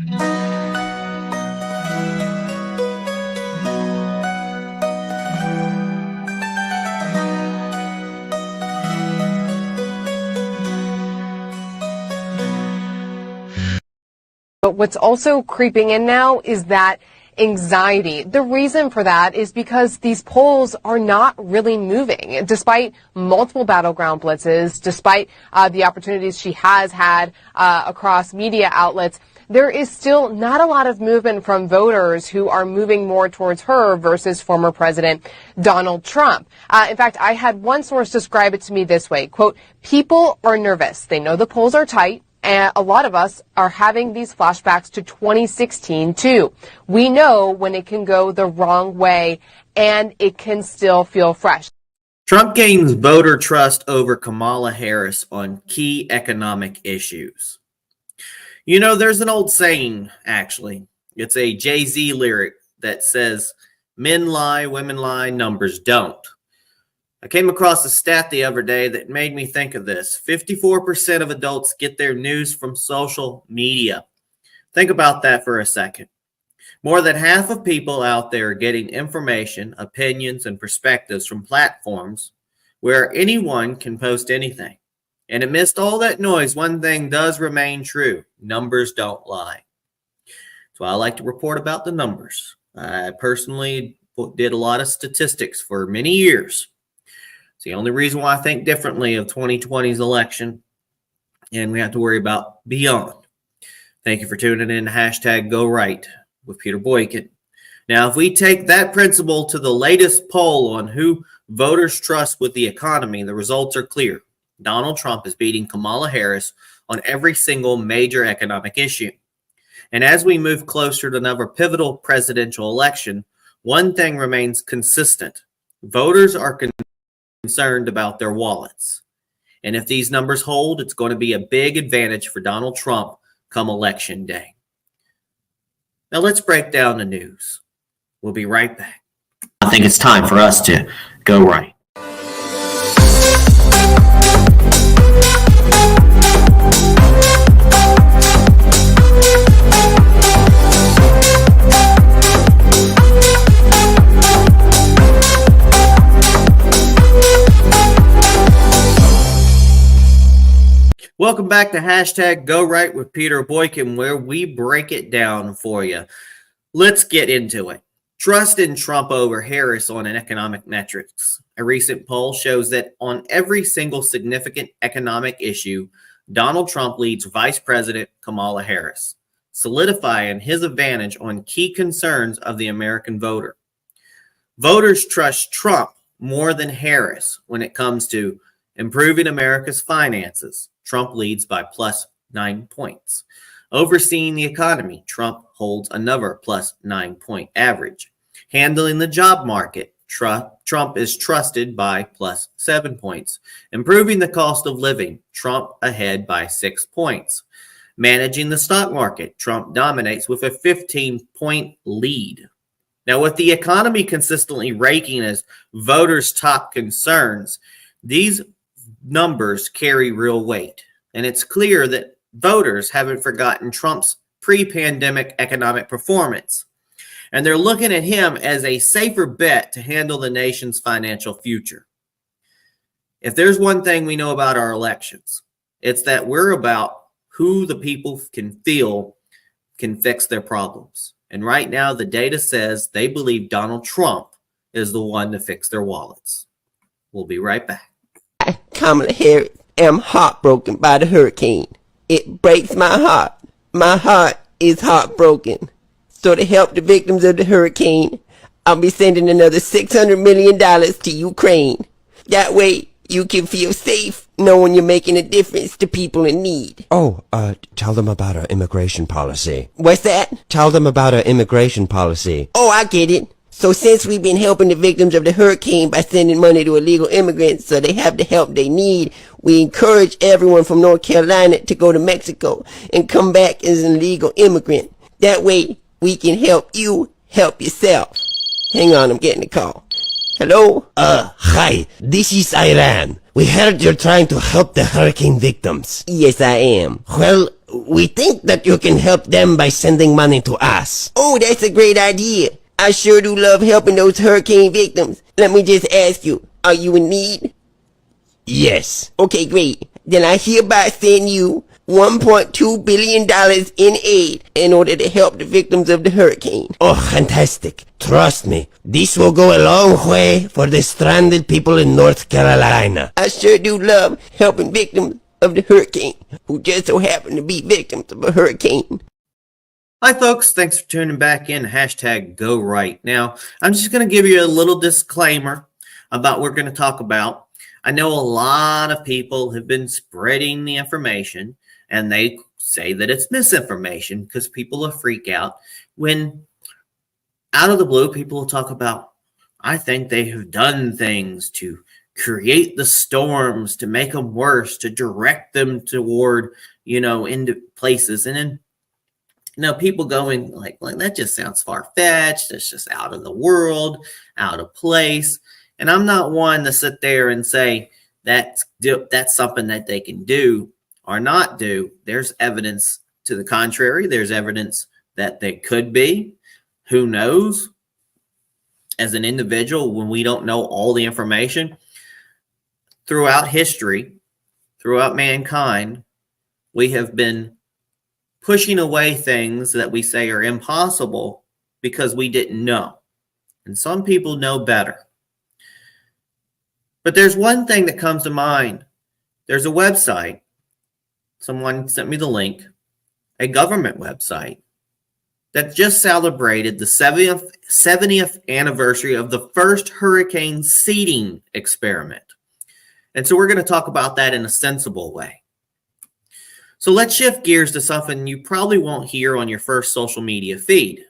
But what's also creeping in now is that anxiety. The reason for that is because these polls are not really moving. Despite multiple battleground blitzes, despite the opportunities she has had across media outlets, there is still not a lot of movement from voters who are moving more towards her versus former President Donald Trump. In fact, I had one source describe it to me this way, quote, "People are nervous. They know the polls are tight. And a lot of us are having these flashbacks to 2016, too. We know when it can go the wrong way, and it can still feel fresh." Trump gains voter trust over Kamala Harris on key economic issues. You know, there's an old saying, actually. It's a Jay-Z lyric that says, "Men lie, women lie, numbers don't." I came across a stat the other day that made me think of this. 54% of adults get their news from social media. Think about that for a second. More than half of people out there are getting information, opinions, and perspectives from platforms where anyone can post anything. And amidst all that noise, one thing does remain true. Numbers don't lie. So I like to report about the numbers. I personally did a lot of statistics for many years. It's the only reason why I think differently of 2020's election, and we have to worry about beyond. Thank you for tuning in to #GoRight with Peter Boykin. Now, if we take that principle to the latest poll on who voters trust with the economy, the results are clear. Donald Trump is beating Kamala Harris on every single major economic issue. And as we move closer to another pivotal presidential election, one thing remains consistent. Voters are concerned about their wallets. And if these numbers hold, it's going to be a big advantage for Donald Trump come election day. Now let's break down the news. We'll be right back. I think it's time for us to go right. Welcome back to #GoRight with Peter Boykin, where we break it down for you. Let's get into it. Trust in Trump over Harris on economic metrics. A recent poll shows that on every single significant economic issue, Donald Trump leads Vice President Kamala Harris, solidifying his advantage on key concerns of the American voter. Voters trust Trump more than Harris when it comes to improving America's finances. Trump leads by +9 points. Overseeing the economy, Trump holds another +9-point average. Handling the job market, Trump is trusted by +7 points. Improving the cost of living, Trump ahead by 6 points. Managing the stock market, Trump dominates with a 15-point lead. Now, with the economy consistently ranking as voters' top concerns, these numbers carry real weight, and it's clear that voters haven't forgotten Trump's pre-pandemic economic performance, and they're looking at him as a safer bet to handle the nation's financial future. If there's one thing we know about our elections, it's that we're about who the people can feel can fix their problems. And right now, the data says they believe Donald Trump is the one to fix their wallets. We'll be right back. Kamala Harris, am heartbroken by the hurricane. It breaks my heart. My heart is heartbroken. So to help the victims of the hurricane, I'll be sending another $600 million to Ukraine. That way, you can feel safe knowing you're making a difference to people in need. Oh, tell them about our immigration policy. What's that? Tell them about our immigration policy. Oh, I get it. So since we've been helping the victims of the hurricane by sending money to illegal immigrants so they have the help they need, we encourage everyone from North Carolina to go to Mexico and come back as an illegal immigrant. That way, we can help you help yourself. Hang on, I'm getting a call. Hello? Hi, this is Iran. We heard you're trying to help the hurricane victims. Yes, I am. Well, We think that you can help them by sending money to us. Oh, that's a great idea. I sure do love helping those hurricane victims. Let me just ask you, are you in need? Yes. Okay, great. Then I hereby send you $1.2 billion in aid in order to help the victims of the hurricane. Oh, fantastic. Trust me, this will go a long way for the stranded people in North Carolina. I sure do love helping victims of the hurricane who just so happen to be victims of a hurricane. Hi, folks. Thanks for tuning back in. Hashtag Go Right. Now, I'm just going to give you a little disclaimer about what we're going to talk about. I know a lot of people have been spreading the information, and they say that it's misinformation because people will freak out when out of the blue, people will talk about, I think they have done things to create the storms, to make them worse, to direct them toward, into places. And then, people going like that just sounds far-fetched. It's just out of the world, out of place. And I'm not one to sit there and say that's something that they can do or not do. There's evidence to the contrary. There's evidence that they could be. Who knows? As an individual, when we don't know all the information, throughout history, throughout mankind, we have been pushing away things that we say are impossible because we didn't know. And some people know better. But there's one thing that comes to mind. There's a website. Someone sent me the link. A government website that just celebrated the 70th anniversary of the first hurricane seeding experiment. And so we're going to talk about that in a sensible way. So let's shift gears to something you probably won't hear on your first social media feed.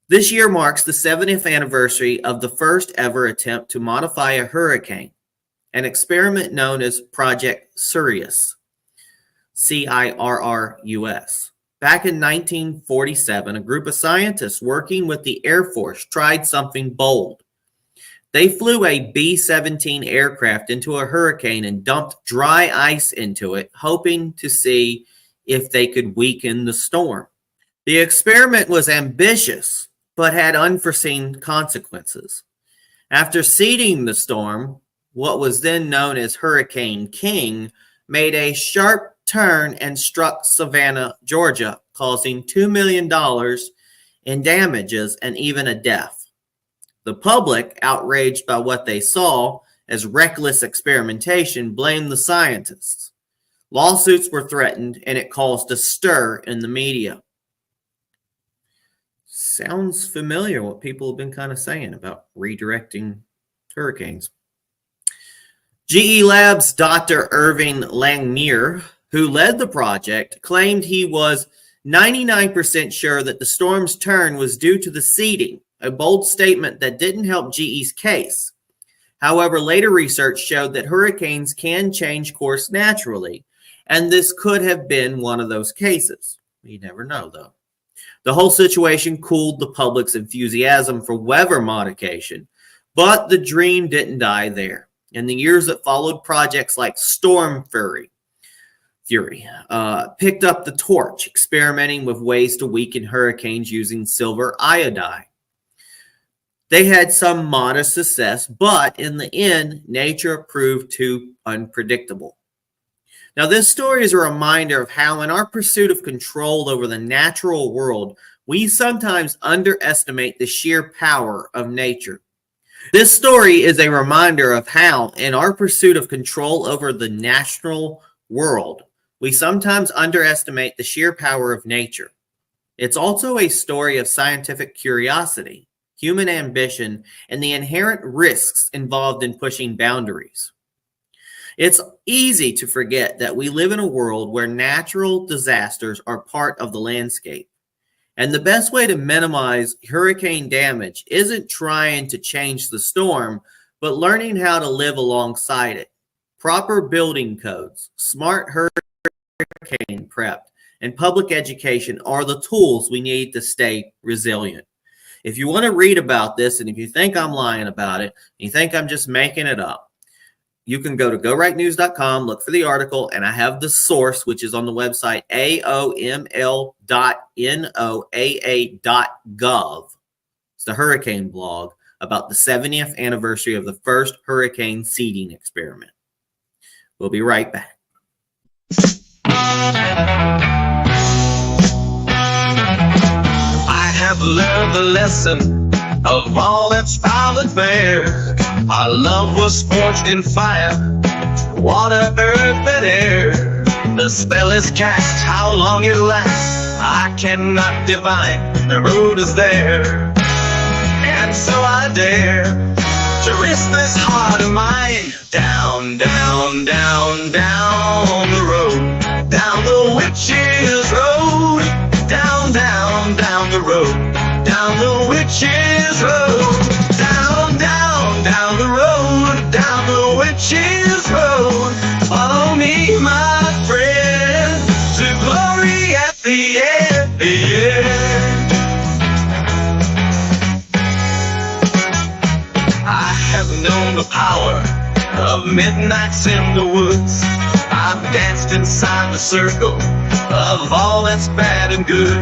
This year marks the 70th anniversary of the first ever attempt to modify a hurricane, an experiment known as Project Cirrus, CIRRUS. Back in 1947, a group of scientists working with the Air Force tried something bold. They flew a B-17 aircraft into a hurricane and dumped dry ice into it, hoping to see if they could weaken the storm. The experiment was ambitious, but had unforeseen consequences. After seeding the storm, what was then known as Hurricane King made a sharp turn and struck Savannah, Georgia, causing $2 million in damages and even a death. The public, outraged by what they saw as reckless experimentation, blamed the scientists. Lawsuits were threatened, and it caused a stir in the media. Sounds familiar, what people have been kind of saying about redirecting hurricanes. GE Labs' Dr. Irving Langmuir, who led the project, claimed he was 99% sure that the storm's turn was due to the seeding, a bold statement that didn't help GE's case. However, later research showed that hurricanes can change course naturally, and this could have been one of those cases. You never know, though. The whole situation cooled the public's enthusiasm for weather modification, but the dream didn't die there. In the years that followed, projects like Storm Fury picked up the torch, experimenting with ways to weaken hurricanes using silver iodide. They had some modest success, but in the end, nature proved too unpredictable. Now, this story is a reminder of how in our pursuit of control over the natural world, we sometimes underestimate the sheer power of nature. This story is a reminder of how in our pursuit of control over the natural world, we sometimes underestimate the sheer power of nature. It's also a story of scientific curiosity, human ambition, and the inherent risks involved in pushing boundaries. It's easy to forget that we live in a world where natural disasters are part of the landscape. And the best way to minimize hurricane damage isn't trying to change the storm, but learning how to live alongside it. Proper building codes, smart hurricane prep, and public education are the tools we need to stay resilient. If you want to read about this, and if you think I'm lying about it, and you think I'm just making it up, you can go to gorightnews.com, look for the article, and I have the source, which is on the website aoml.noaa.gov. It's the hurricane blog about the 70th anniversary of the first hurricane seeding experiment. We'll be right back. I have learned the lesson of all that's foul and fair. Our love was forged in fire, water, earth, and air. The spell is cast, how long it lasts, I cannot divine. The road is there, and so I dare to risk this heart of mine. Down, down, down, down the road, down the witch's road. Down, down, down the road, down the witch's road. Down, down, down the road, down the witch's road. Follow me, my friend, to glory at the end, the end. I have known the power of midnights in the woods. I've danced inside the circle of all that's bad and good.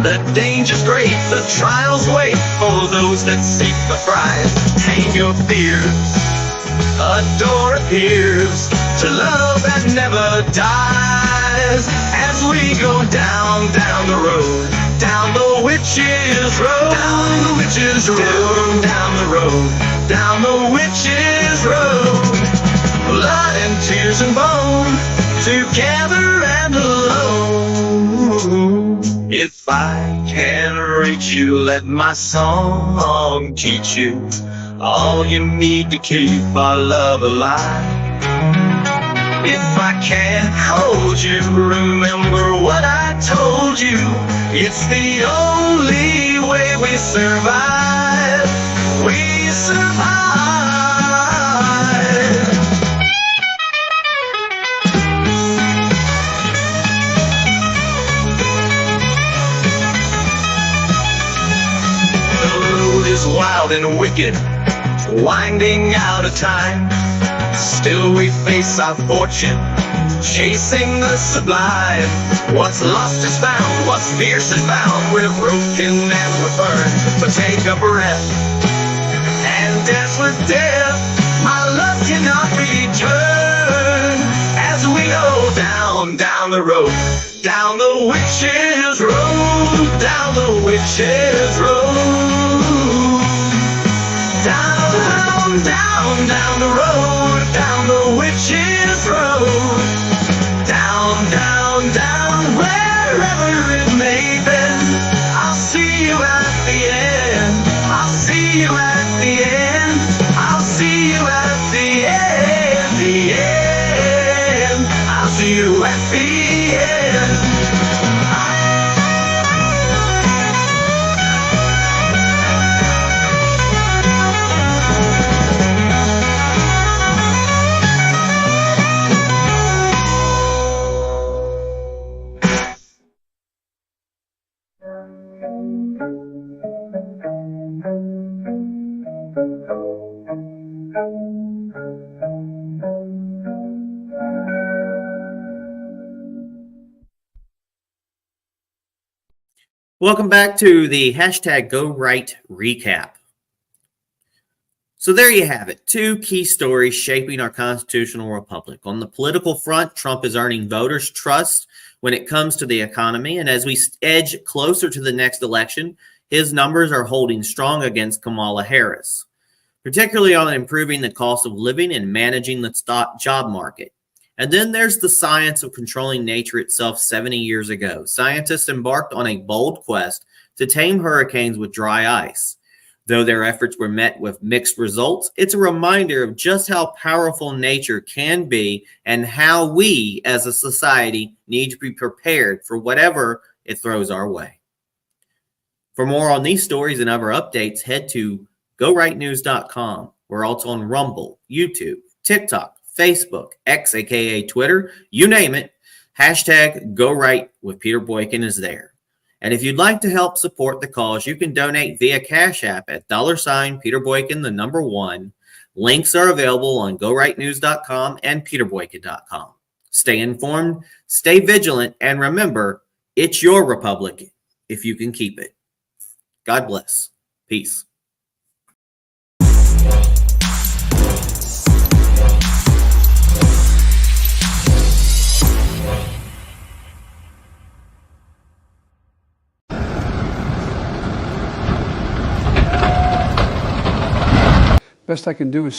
The danger's great, the trials wait for those that seek the prize. Tame your fears, a door appears to love that never dies. As we go down, down the road, down the witch's road, down the witch's road, down the road, down the witch's road. Blood and tears and bone, together and alone. If I can reach you, let my song teach you all you need to keep our love alive. If I can't hold you, remember what I told you. It's the only way we survive. We survive. Wild and wicked, winding out of time. Still we face our fortune, chasing the sublime. What's lost is found, what's fierce is bound. We're broken and we're burned, but take a breath and dance with death. My love cannot return. As we go down, down the road, down the witch's road, down the witch's road. Down, down, down the road, down the witch's road. Down, down, down, wherever it may be. I'll see you at the end. I'll see you at the end. I'll see you at the end, the end. I'll see you at the end. Welcome back to the hashtag Go Right recap. So there you have it. Two key stories shaping our constitutional republic. On the political front, Trump is earning voters' trust when it comes to the economy. And as we edge closer to the next election, his numbers are holding strong against Kamala Harris, particularly on improving the cost of living and managing the job market. And then there's the science of controlling nature itself 70 years ago. Scientists embarked on a bold quest to tame hurricanes with dry ice. Though their efforts were met with mixed results, it's a reminder of just how powerful nature can be and how we as a society need to be prepared for whatever it throws our way. For more on these stories and other updates, head to gorightnews.com. We're also on Rumble, YouTube, TikTok, Facebook, X, aka Twitter, you name it. Hashtag Go Right with Peter Boykin is there. And if you'd like to help support the cause, you can donate via Cash App at $Peter Boykin, the number 1. Links are available on gorightnews.com and peterboykin.com. Stay informed, stay vigilant, and remember, it's your republic if you can keep it. God bless. Peace. Best I can do is